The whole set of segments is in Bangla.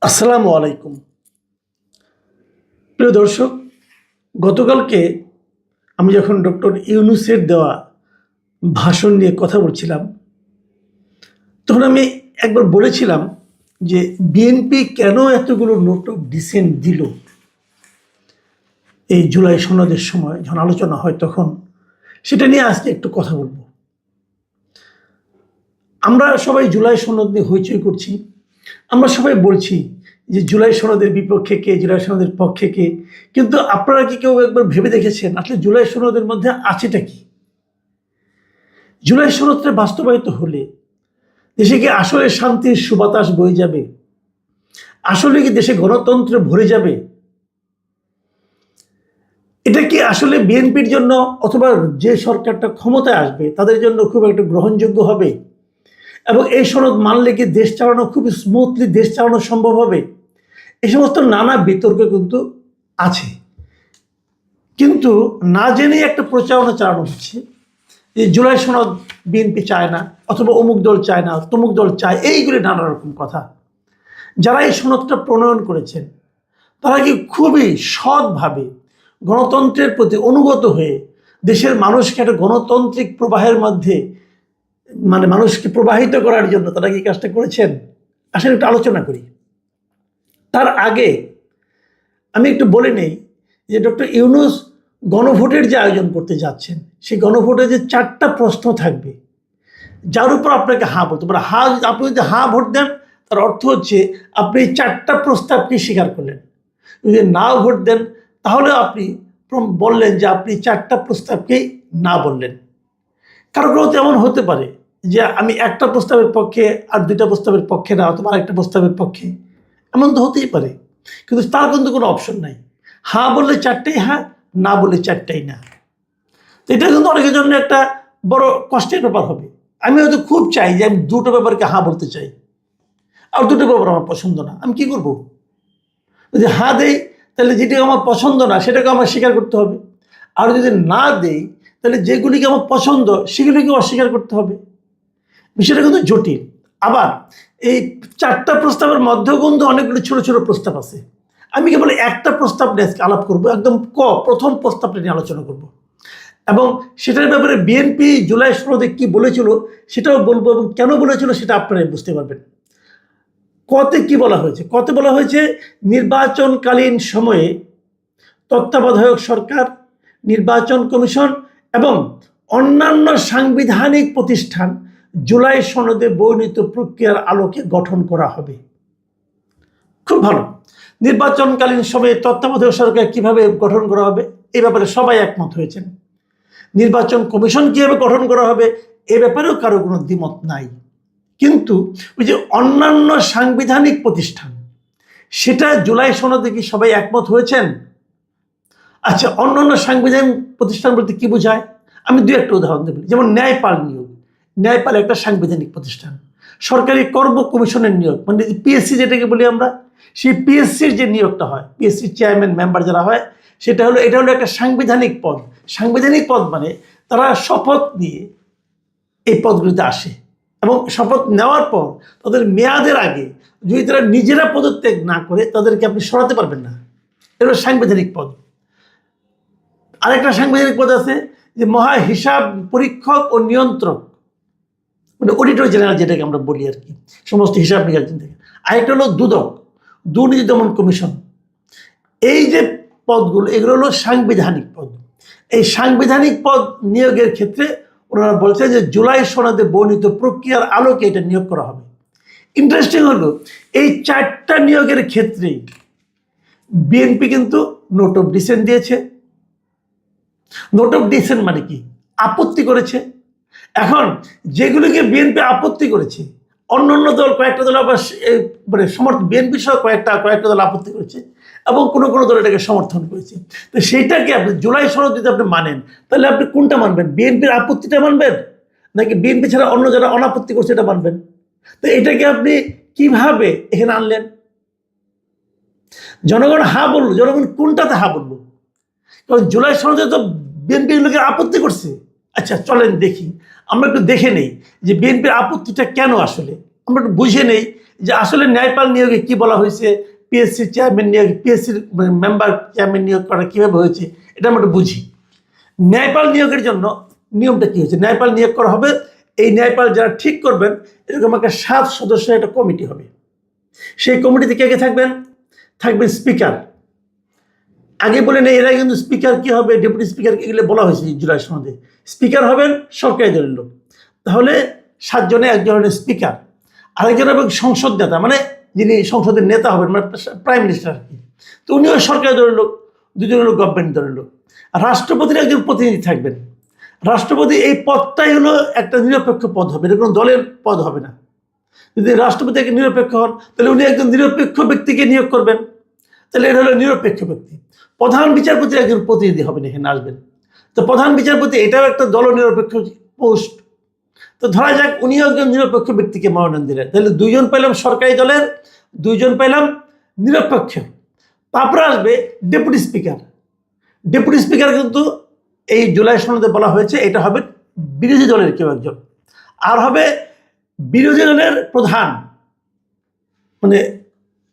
আসসালামু আলাইকুম। প্রিয় দর্শক, গতকালকে আমি যখন ডক্টর ইউনূসের দেওয়া ভাষণ নিয়ে কথা বলছিলাম, তখন আমি একবার বলেছিলাম যে বিএনপি কেন এতগুলো নোট অফ ডিসেন্ট দিল এই জুলাই সনদের সময় যখন আলোচনা হয় তখন। সেটা নিয়ে আজকে একটু কথা বলবো। আমরা সবাই জুলাই সনদ নিয়ে হইচই করছি। আমরা সবাই বলছি যে জুলাই সনদের বিপক্ষে কে, জুলাই সনদের পক্ষে কে। কিন্তু আপনারা কি কেউ একবার ভেবে দেখেছেন আসলে জুলাই সনদের মধ্যে আছেটা কি? জুলাই সনদটা বাস্তবায়িত হলে দেশে কি আসলে শান্তির সুবাতাস বয়ে যাবে? আসলে কি দেশে গণতন্ত্র ভরে যাবে? এটা কি আসলে বিএনপির জন্য অথবা যে সরকারটা ক্ষমতায় আসবে তাদের জন্য খুব একটা গ্রহণযোগ্য হবে? এবং এই সনদ মানলে কি দেশ চালানো খুব স্মুথলি দেশ চালানো সম্ভব হবে? এই সমস্ত নানা বিতর্ক কিন্তু আছে। কিন্তু না জেনেই একটা প্রচারণা চালানো হচ্ছে যে জুলাই সনদ বিএনপি চায় না, অথবা অমুক দল চায় না, তমুক দল চায়, এইগুলি নানা রকম কথা। যারা এই সনদটা প্রণয়ন করেছেন তারা কি খুবই সৎভাবে গণতন্ত্রের প্রতি অনুগত হয়ে দেশের মানুষকে একটা গণতান্ত্রিক প্রবাহের মধ্যে মানুষকে প্রবাহিত করার জন্য তারা কি কাজটা করেছেন? আসলে একটু আলোচনা করি। তার আগে আমি একটু বলে নেই যে ডক্টর ইউনূস গণভোটের যে আয়োজন করতে যাচ্ছেন, সেই গণভোটে যে 4টা প্রশ্ন থাকবে যার উপর আপনাকে হা বলতে পারে। আপনি যদি হা ভোট দেন তার অর্থ হচ্ছে আপনি 4টা প্রস্তাবকে স্বীকার করলেন। যদি না ভোট দেন তাহলে আপনি বললেন যে আপনি 4টা প্রস্তাবকেই না বললেন। কারো কারো তেমন হতে পারে যে আমি একটা প্রস্তাবের পক্ষে আর 2টা প্রস্তাবের পক্ষে না, অথবা আরেকটা প্রস্তাবের পক্ষে, এমন তো হতেই পারে। কিন্তু তার কিন্তু কোনো অপশন নাই। হ্যাঁ বললে 4টাই হ্যাঁ, না বললে 4টাই না। তো এটা কিন্তু অনেকের জন্য একটা বড় কষ্টের ব্যাপার হবে। আমি হয়তো খুব চাই যে আমি 2টো ব্যাপারকে হ্যাঁ বলতে চাই, আর 2টো ব্যাপার আমার পছন্দ না। আমি কি করব? যদি হ্যাঁ দেই তাহলে যেটা আমার পছন্দ না সেটাকে আমার স্বীকার করতে হবে, আর যদি না দেই তাহলে যেগুলিকে আমার পছন্দ সেগুলিকে অস্বীকার করতে হবে। বিষয়টা কিন্তু জটিল। আবার এই 4টা প্রস্তাবের মধ্যেও কিন্তু অনেকগুলো ছোট ছোট প্রস্তাব আছে। আমি কেবল একটা প্রস্তাব নিয়ে আজকে আলাপ করবো, একদম প্রথম প্রস্তাবটা নিয়ে আলোচনা করব, এবং সেটার ব্যাপারে বিএনপি জুলাই সনদে কি বলেছিল সেটাও বলবো, এবং কেন বলেছিল সেটা আপনারাই বুঝতে পারবেন। কতে কি বলা হয়েছে? কতে বলা হয়েছে নির্বাচনকালীন সময়ে তত্ত্বাবধায়ক সরকার, নির্বাচন কমিশন এবং অন্যান্য সাংবিধানিক প্রতিষ্ঠান জুলাই সনদে বর্ণিত প্রক্রিয়ার আলোকে গঠন করা হবে। খুব ভালো। নির্বাচনকালীন সময়ে তত্ত্বাবধায়ক সরকার কিভাবে গঠন করা হবে এই ব্যাপারে সবাই একমত হয়েছেন। নির্বাচন কমিশন কিভাবে গঠন করা হবে এ ব্যাপারেও কারো কোনো দ্বিমত নাই। কিন্তু ওই যে অন্যান্য সাংবিধানিক প্রতিষ্ঠান, সেটা জুলাই সনদে কি সবাই একমত হয়েছেন? আচ্ছা, অন্যান্য সাংবিধানিক প্রতিষ্ঠান বলতে কি বোঝায়? আমি দু একটা উদাহরণ দেব। যেমন ন্যায়পাল নিয়োগ। ন্যায়পাল একটা সাংবিধানিক প্রতিষ্ঠান। সরকারি কর্ম কমিশনের নিয়োগ, মানে পিএসসি যেটাকে বলি আমরা, সেই পিএসসির যে নিয়োগটা হয়, পিএসসির চেয়ারম্যান মেম্বার যারা হয়, এটা হলো একটা সাংবিধানিক পদ। সাংবিধানিক পদ মানে তারা শপথ নিয়ে এই পদগুলিতে আসে, এবং শপথ নেওয়ার পর তাদের মেয়াদের আগে যদি তারা নিজেরা পদত্যাগ না করে তাদেরকে আপনি সরাতে পারবেন না। এটা সাংবিধানিক পদ। আরেকটা সাংবিধানিক পদ আছে যে মহা হিসাব পরীক্ষক ও নিয়ন্ত্রক, মানে অডিটর জেনারেল যেটাকে আমরা বলি আর কি, সমস্ত হিসাব নিকাশ থেকে। আরেকটা হলো দুদক, দুর্নীতি দমন কমিশন। এই যে পদগুলো, এগুলো হলো সাংবিধানিক পদ। এই সাংবিধানিক পদ নিয়োগের ক্ষেত্রে ওনারা বলছে যে জুলাই সনদে বর্ণিত প্রক্রিয়ার আলোকে এটা নিয়োগ করা হবে। ইন্টারেস্টিং হলো এই 4টা নিয়োগের ক্ষেত্রেই বিএনপি কিন্তু নোট অফ ডিসেন্ট দিয়েছে। নোট অফ ডিসেন্ট মানে কি? আপত্তি করেছে। এখন যেগুলিকে বিএনপি আপত্তি করেছে, অন্য দল কয়েকটা দল আবার মানে বিএনপি সহ কয়েকটা দল আপত্তি করেছে, এবং কোনো দল এটাকে সমর্থন করেছে। তো সেইটাকে আপনি জুলাই সনদ যদি আপনি মানেন তাহলে আপনি কোনটা মানবেন? বিএনপির আপত্তিটা মানবেন, নাকি বিএনপি ছাড়া অন্য যারা অনাপত্তি করছে এটা মানবেন? তো এটাকে আপনি কিভাবে এখানে আনলেন? জনগণ হা বললো, জনগণ কোনটাতে হা বললো? কারণ জুলাই সনদে তো বিএনপির লোকের আপত্তি করছে। আচ্ছা চলেন দেখি, আমরা একটু দেখে নেই যে বিএনপির আপত্তিটা কেন। আসলে আমরা একটু বুঝে নেই যে আসলে ন্যায়পাল নিয়োগে কি বলা হয়েছে, পিএসসি চেয়ারম্যান নিয়োগ, পিএসসির মেম্বার চেয়ারম্যান নিয়োগ করা কীভাবে হয়েছে, এটা আমরা একটু বুঝি। ন্যায়পাল নিয়োগের জন্য নিয়মটা কী হয়েছে? ন্যায়পাল নিয়োগ করা হবে, এই ন্যায়পাল যারা ঠিক করবেন এরকম একটা 7 সদস্যের একটা কমিটি হবে। সেই কমিটিতে কে কে থাকবেন? থাকবেন স্পিকার। আগে বলে নেই, এরা কিন্তু স্পিকার কি হবে, ডেপুটি স্পিকার এগুলো বলা হয়েছে জুলাই সনদে। স্পিকার হবেন সরকারি দলের লোক, তাহলে 7 জনে একজন হলেন স্পিকার, আরেকজন এবং সংসদ নেতা, মানে যিনি সংসদের নেতা হবেন, মানে প্রাইম মিনিস্টার আর কি, তো উনিও সরকারি দলের লোক, 2 জন হলো গভর্নমেন্ট দলের লোক। আর রাষ্ট্রপতির একজন প্রতিনিধি থাকবেন। রাষ্ট্রপতি এই পদটাই হলো একটা নিরপেক্ষ পদ হবে, এটা কোনো দলের পদ হবে না। যদি রাষ্ট্রপতি একটা নিরপেক্ষ হন, তাহলে উনি একজন নিরপেক্ষ ব্যক্তিকে নিয়োগ করবেন, তাহলে এটা হলো নিরপেক্ষ ব্যক্তি। প্রধান বিচারপতির একজন প্রতিনিধি হবেন, এখানে আসবেন। তো প্রধান বিচারপতি এটাও একটা দল নিরপেক্ষ পোস্ট। তো ধরা যাক উনিও একজন নিরপেক্ষ ব্যক্তিকে মনোনয়ন দিলেন, তাহলে 2 জন পেলাম সরকারি দলের, 2 জন পেলাম নিরপেক্ষ। তারপরে আসবে ডেপুটি স্পিকার। ডেপুটি স্পিকার কিন্তু এই জুলাই সনদে বলা হয়েছে এটা হবে বিরোধী দলের কেউ একজন, আর হবে বিরোধী দলের প্রধান, মানে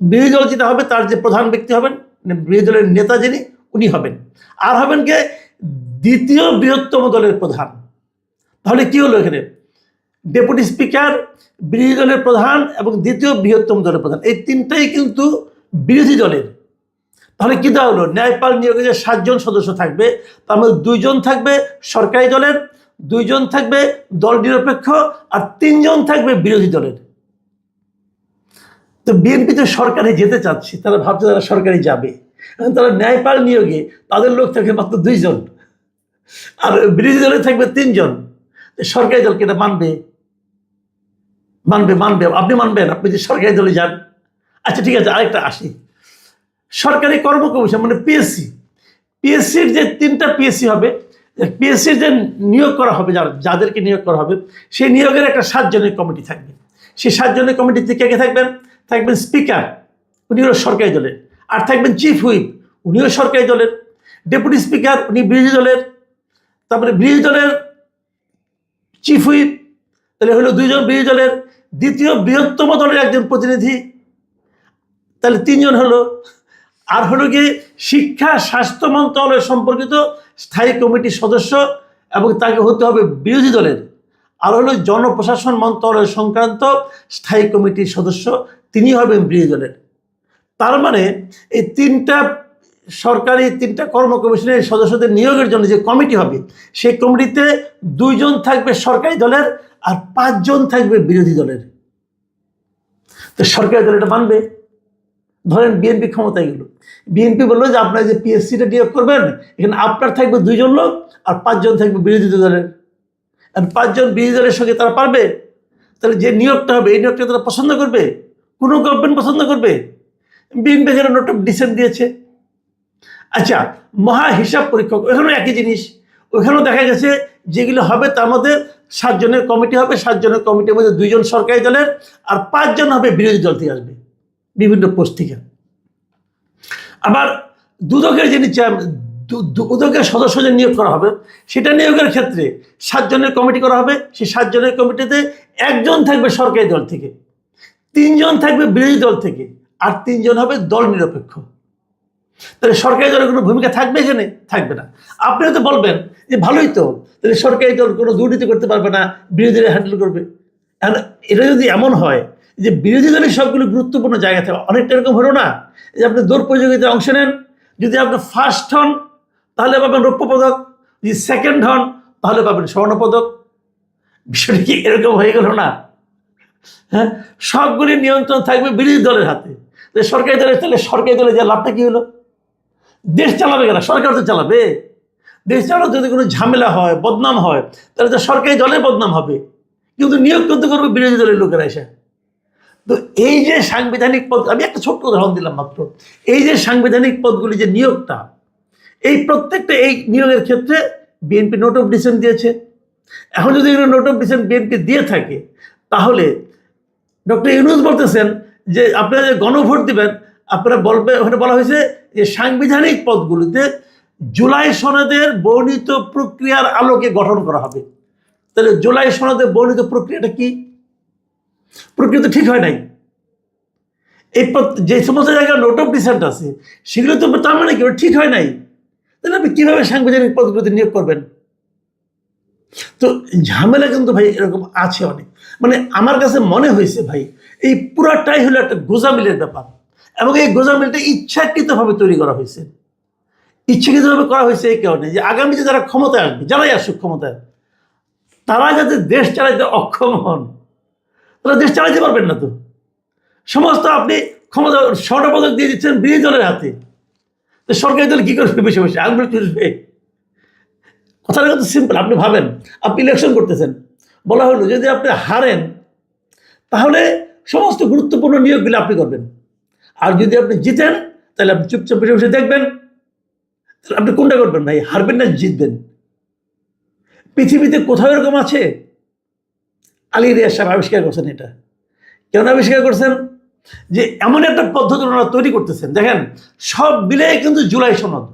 বিরোধী দল যেটা হবে তার যে প্রধান ব্যক্তি হবেন, বিরোধী দলের নেতা যিনি, উনি হবেন। আর হবেন কে? দ্বিতীয় বৃহত্তম দলের প্রধান। তাহলে কি হলো এখানে? ডেপুটি স্পিকার, বিরোধী দলের প্রধান এবং দ্বিতীয় বৃহত্তম দলের প্রধান, এই তিনটাই কিন্তু বিরোধী দলের। তাহলে কি দেওয়া হলো? ন্যায়পাল নিয়োগে যে 7 জন সদস্য থাকবে, তার মধ্যে 2 জন থাকবে সরকারি দলের, 2 জন থাকবে দল নিরপেক্ষ, আর 3 জন থাকবে বিরোধী দলের। তো বিএনপি তো সরকারে যেতে চাচ্ছে, তারা ভাবছে তারা সরকারে যাবে, তারা ন্যায়পাল নিয়োগে তাদের লোক থাকবে মাত্র 2 জন, আর বিরোধী দলে থাকবে 3 জন। সরকারি দলকে এটা মানবে? মানবে? মানবে? আপনি মানবেন? আপনি যে সরকারি দলে যান। আচ্ছা ঠিক আছে, আরেকটা আসি, সরকারি কর্ম কমিশন মানে পিএসসি। পিএসসির যে 3টা পিএসসি হবে, পিএসসির যে নিয়োগ করা হবে, যাদেরকে নিয়োগ করা হবে, সেই নিয়োগের একটা 7 জনের কমিটি থাকবে। সেই 7 জনের কমিটিতে কে কে থাকবেন? থাকবেন স্পিকার, উনি হলো সরকারি দলের, আর থাকবেন চিফ হুইপ, উনিও সরকারি দলের, ডেপুটি স্পিকার উনি বিরোধী দলের, তারপরে বিরোধী দলের চিফ হুইপ, তাহলে হলো 2 জন বিরোধী দলের, দ্বিতীয় বৃহত্তম দলের একজন প্রতিনিধি, তাহলে 3 জন হলো। আর হলো গিয়ে শিক্ষা স্বাস্থ্য মন্ত্রণালয় সম্পর্কিত স্থায়ী কমিটির সদস্য, এবং তাকে হতে হবে বিরোধী দলের। আর হলো জনপ্রশাসন মন্ত্রণালয় সংক্রান্ত স্থায়ী কমিটির সদস্য, তিনি হবেন বিরোধী দলের। তার মানে এই 3টা সরকারি 3টা কর্ম কমিশনের সদস্যদের নিয়োগের জন্য যে কমিটি হবে, সেই কমিটিতে 2 জন থাকবে সরকারি দলের, আর 5 জন থাকবে বিরোধী দলের। তো সরকারি দল এটা মানবে? ধরেন বিএনপি ক্ষমতায় গেল, বিএনপি বললো যে আপনার যে পিএসসিটা নিয়োগ করবেন, এখানে আপনার থাকবে 2 জন লোক, আর 5 জন থাকবে বিরোধী দলের। আর 5 জন বিরোধী দলের সঙ্গে তারা পারবে? তাহলে যে নিয়োগটা হবে এই নিয়োগটা তারা পছন্দ করবে? কোনো গভর্নমেন্ট পছন্দ করবে? বিএনপি যেন নোট অফ ডিসেন্ট দিয়েছে। আচ্ছা, মহা হিসাব পরীক্ষক, ওখানেও একই জিনিস। ওখানেও দেখা গেছে যেগুলো হবে তার মধ্যে 7 জনের কমিটি হবে, 7 জনের কমিটির মধ্যে 2 জন সরকারি দলের, আর 5 জন হবে বিরোধী দল থেকে আসবে, বিভিন্ন পোস্ট থেকে। আবার দুদকের যিনি দুদকের সদস্য যে নিয়োগ করা হবে, সেটা নিয়োগের ক্ষেত্রে 7 জনের কমিটি করা হবে। সেই 7 জনের কমিটিতে 1 জন থাকবে সরকারি দল থেকে, 3 জন থাকবে বিরোধী দল থেকে, আর 3 জন হবে দল নিরপেক্ষ। তাহলে সরকারি দলের কোনো ভূমিকা থাকবে এখানে? থাকবে না। আপনি হয়তো বলবেন যে ভালোই তো, তাহলে সরকারি দল কোনো দুর্নীতি করতে পারবে না, বিরোধীরা হ্যান্ডেল করবে। এটা যদি এমন হয় যে বিরোধী দলের সবগুলো গুরুত্বপূর্ণ জায়গা থাকে, অনেকটা এরকম হলো না যে আপনি দৌড় প্রতিযোগিতায় অংশ নেন, যদি আপনি ফার্স্ট হন তাহলে পাবেন রৌপ্য পদক, যদি সেকেন্ড হন তাহলে পাবেন স্বর্ণ পদক। বিষয়টা কি এরকম হয়ে গেল না? হ্যাঁ, সবগুলি নিয়ন্ত্রণ থাকবে বিরোধী দলের হাতে। সরকারি দলের, তাহলে সরকারি দলের যে লাভটা কি হলো? দেশ চালাবে কেনা? সরকার তো চালাবে। দেশ চালাতে যদি কোনো ঝামেলা হয়, বদনাম হয়, তাহলে তো সরকারি দলের বদনাম হবে, কিন্তু নিয়োগ করতে করবে বিরোধী দলের লোকেরা এসে। তো এই যে সাংবিধানিক পদ, আমি একটা ছোট্ট উদাহরণ দিলাম মাত্র, এই যে সাংবিধানিক পদগুলি যে নিয়োগটা, এই প্রত্যেকটা এই নিয়োগের ক্ষেত্রে বিএনপি নোট অফ ডিসেন্ট দিয়েছে। এখন যদি নোট অফ ডিসেন্ট বিএনপি দিয়ে থাকে, তাহলে ডক্টর ইউনূস বলতেছেন যে আপনারা যে গণভোট দিবেন, আপনারা বলবে, ওখানে বলা হয়েছে যে সাংবিধানিক পদগুলিতে জুলাই সনদের বর্ণিত প্রক্রিয়ার আলোকে গঠন করা হবে। তাহলে জুলাই সনদের বর্ণিত প্রক্রিয়াটা কি? প্রক্রিয়া তো ঠিক হয় নাই। যে সমস্ত জায়গায় নোট অফ ডিসেন্ট আছে সেগুলো তো তার মানে কি ঠিক হয় নাই, তাহলে আপনি কীভাবে সাংবিধানিক পদগুলোতে নিয়োগ করবেন? তো ঝামেলা কিন্তু ভাই এরকম আছে অনেক। মানে আমার কাছে মনে হয়েছে ভাই এই পুরাটাই হলো একটা গোজামিলের ব্যাপার, এবং এই গোজামিলটা ইচ্ছাকৃতভাবে তৈরি করা হয়েছে। ইচ্ছাকৃতভাবে করা হয়েছে এই কারণে যে আগামীতে যারা ক্ষমতায় আসবে, যারাই আসুক ক্ষমতায়, তারা যাতে দেশ চালাইতে অক্ষম হন, তারা দেশ চালাইতে পারবেন না। তো সমস্ত আপনি ক্ষমতা স্বর্ণপদক দিয়ে দিচ্ছেন বিরোধী দলের হাতে, তো সরকারি দল কী করবে? বসে বসে আঙুল চুষবে? কথাটা কিন্তু সিম্পল। আপনি ভাবেন, আপনি ইলেকশন করতেছেন, বলা হলো যদি আপনি হারেন তাহলে সমস্ত গুরুত্বপূর্ণ নিয়োগগুলো আপনি করবেন, আর যদি আপনি জিতেন তাহলে আপনি চুপচাপ বসে বসে দেখবেন। তাহলে আপনি কোনটা করবেন ভাই? হারবেন না জিতবেন? পৃথিবীতে কোথাও এরকম আছে? আলী রিয়াজ সাহেব আবিষ্কার করছেন এটা। কেন আবিষ্কার করছেন? যে এমন একটা পদ্ধতি ওনারা তৈরি করতেছেন, দেখেন সব মিলে কিন্তু জুলাই সনদ,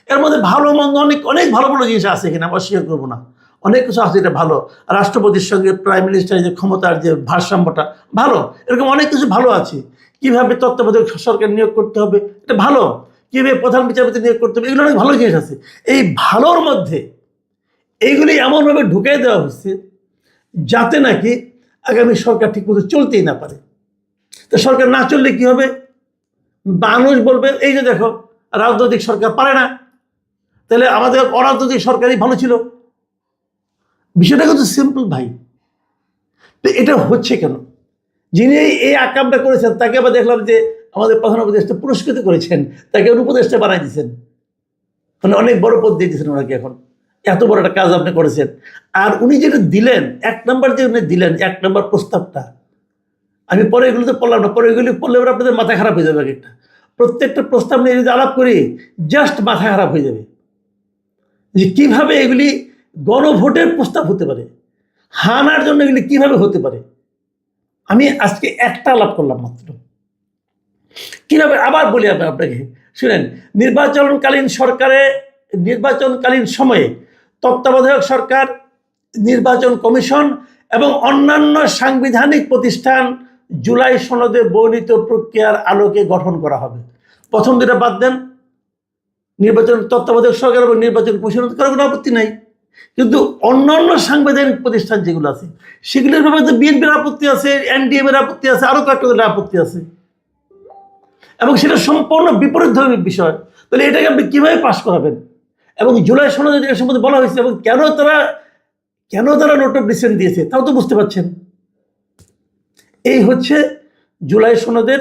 এর মধ্যে ভালো মন্দ অনেক অনেক ভালো ভালো জিনিস আছে, এখানে আমরা স্বীকার করবো না, অনেক কিছু আছে এটা ভালো। রাষ্ট্রপতির সঙ্গে প্রাইম মিনিস্টারের যে ক্ষমতার যে ভারসাম্যটা ভালো, এরকম অনেক কিছু ভালো আছে। কীভাবে তত্ত্বাবধায়ক সরকার নিয়োগ করতে হবে এটা ভালো, কীভাবে প্রধান বিচারপতি নিয়োগ করতে হবে এগুলো অনেক ভালো জিনিস আছে। এই ভালোর মধ্যে এইগুলি এমনভাবে ঢুকিয়ে দেওয়া হচ্ছে যাতে নাকি আগামী সরকার ঠিকমতো চলতেই না পারে। তো সরকার না চললে কি হবে? মানুষ বলবে এই যে দেখো রাজনৈতিক সরকার পারে না, তাহলে আমাদের অরাজনৈতিক সরকারই ভালো ছিল। বিষয়টা কিন্তু সিম্পল ভাই। তো এটা হচ্ছে কেন? যিনি এই আকামটা করেছেন তাকে আবার দেখলাম যে আমাদের প্রধান উপদেষ্টা পুরস্কৃত করেছেন, তাকে উপদেষ্টা বানাই দিয়েছেন, মানে অনেক বড় পদ দিয়ে দিয়েছেন ওনাকে। এখন এত বড় একটা কাজ আপনি করেছেন, আর উনি যেটা দিলেন এক নম্বর, যে উনি দিলেন এক নম্বর প্রস্তাবটা, আমি পরে এগুলোতে পড়লাম না, পরে এগুলি পড়লে এবার আপনাদের মাথা খারাপ হয়ে যাবে। একটা প্রত্যেকটা প্রস্তাব নিয়ে যদি আলাপ করি জাস্ট মাথা খারাপ হয়ে যাবে যে কিভাবে এগুলি গণভোটের প্রস্তাব হতে পারে, হানার জন্য এগুলি কিভাবে হতে পারে। আমি আজকে একটা আলাপ করলাম মাত্র। কিভাবে আবার বলি আপনাকে শুনেন, নির্বাচনকালীন সময়ে তত্ত্বাবধায়ক সরকার, নির্বাচন কমিশন এবং অন্যান্য সাংবিধানিক প্রতিষ্ঠান জুলাই সনদে বর্ণিত প্রক্রিয়ার আলোকে গঠন করা হবে। প্রথম দুটা বাদ দেন, নির্বাচন তত্ত্বাবধায়ক সরকার এবং নির্বাচন কমিশন করার কোনো আপত্তি নাই, কিন্তু অন্যান্য সাংবিধানিক প্রতিষ্ঠান যেগুলো আছে সেগুলোর ব্যাপারে তো বিএনপির আপত্তি আছে, এনডিএম এর আপত্তি আছে, আরও কয়েকটা দলের আপত্তি আছে, এবং সেটা সম্পূর্ণ বিপরীত ধর্মীর বিষয়। তাহলে এটাকে আপনি কীভাবে পাশ করাবেন? এবং জুলাই সনদে এর সম্বন্ধে বলা হয়েছে এবং কেন তারা নোট অফ ডিসেন্ট দিয়েছে তাও তো বুঝতে পারছেন। এই হচ্ছে জুলাই সনদের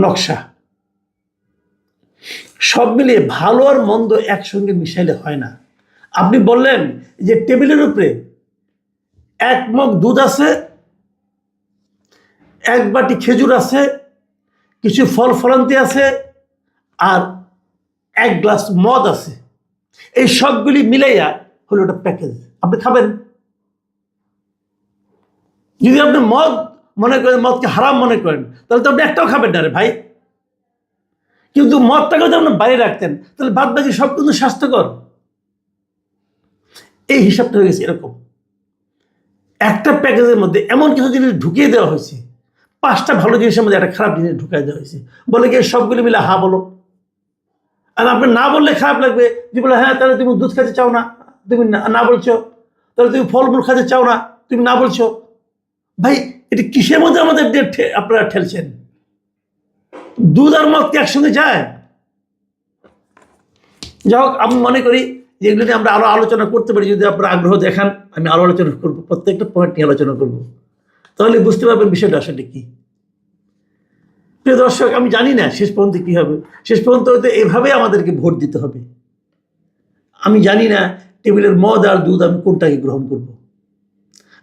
নকশা। সব মিলিয়ে ভালো আর মন্দ একসঙ্গে মিশাইলে হয় না। আপনি বললেন যে টেবিলের উপরে এক মগ দুধ আছে, এক বাটি খেজুর আছে, কিছু ফল ফলান্তি আছে, আর এক গ্লাস মদ আছে, এই সবগুলি মিলাইয়া হলো একটা প্যাকেজ। আপনি খাবেন। যদি আপনি মদ মনে করেন, মদকে হারাম মনে করেন, তাহলে তো আপনি একটাও খাবেন না রে ভাই। কিন্তু মদটাকে যদি আপনি বাইরে রাখতেন তাহলে বাদ বাকি সব কিন্তু স্বাস্থ্যকর। এই হিসাবটা হয়ে গেছে এরকম, একটা প্যাকেজের মধ্যে এমন কিছু জিনিস ঢুকিয়ে দেওয়া হয়েছে, 5টা ভালো জিনিসের মধ্যে একটা খারাপ জিনিস ঢুকিয়ে দেওয়া হয়েছে, বলে কি সবগুলি মিলে হা বলো। আর আপনি না বললে খারাপ লাগবে, যে বলে হ্যাঁ তাহলে তুমি দুধ খেতে চাও না, তুমি না বলছো, তাহলে তুমি ফলমূল খেতে চাও না, তুমি না বলছো। ভাই এটা কিসের মধ্যে আমাদের আপনারা ঠেলছেন? দুধ আর মদ কি একসঙ্গে যায়? যাই হোক, আমি মনে করি যে এগুলো নিয়ে আমরা আরো আলোচনা করতে পারি, যদি আপনারা আগ্রহ দেখান আমি আরো আলোচনা করবো, প্রত্যেকটা পয়েন্ট নিয়ে আলোচনা করবো, তাহলে বুঝতে পারবেন বিষয়টা আসলে কি। প্রিয় দর্শক, আমি জানি না শেষ পর্যন্ত কি হবে, শেষ পর্যন্ত হয়তো এভাবে আমাদেরকে ভোট দিতে হবে। আমি জানি না টেবিলের মদ আর দুধ আমি কোনটাকে গ্রহণ করব।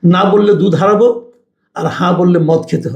না বললে দুধ হারাবো, আর হ্যাঁ বললে মদ খেতে হবে।